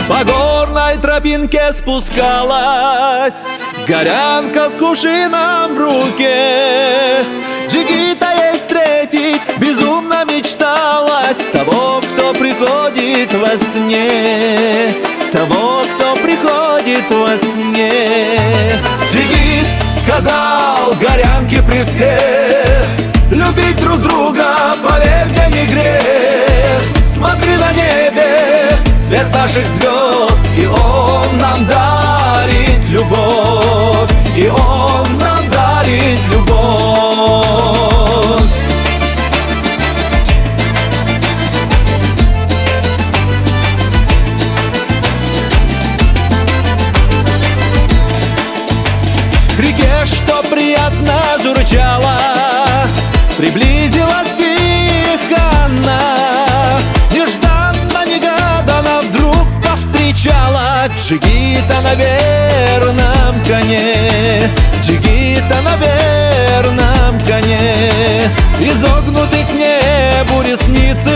По горной тропинке спускалась горянка с кувшином в руке. Джигита ей встретить безумно мечталась, того, кто приходит во сне, того, кто приходит во сне. Джигит сказал горянке при всех: любить друг друга, поверь мне, не грех. Смотри на небе свет наших звезд, и он нам дарит любовь, и он нам дарит любовь. К реке, что приятно журчала, приблизилась тихо она. Нежданно-негаданно вдруг повстречала Джигита на верном коне, Джигита на верном коне. Изогнуты к небу ресницы,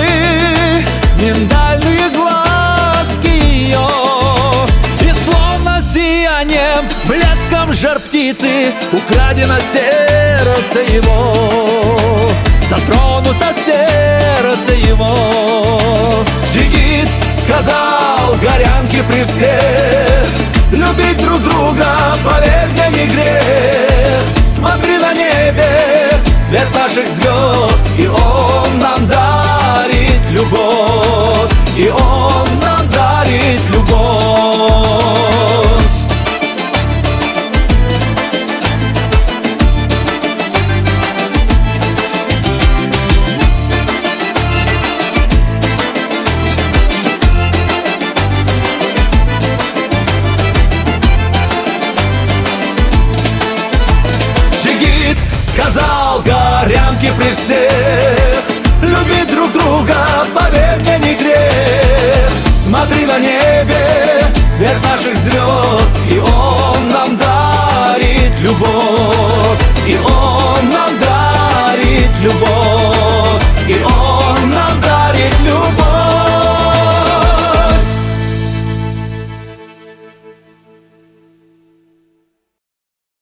миндальные глазки ее, и словно сиянием, блеском жар птицы украдено сердце его, затронуто сердце его. Джигит сказал горянке при всех: любить друг друга, поверь мне, не грех. Смотри на небе свет наших звезд, и он нам дарит любовь, и он нам дарит любовь. Сказал горянке при всех: любить друг друга, поверь мне, не грех. Смотри на небе свет наших звезд, и он нам дарит любовь,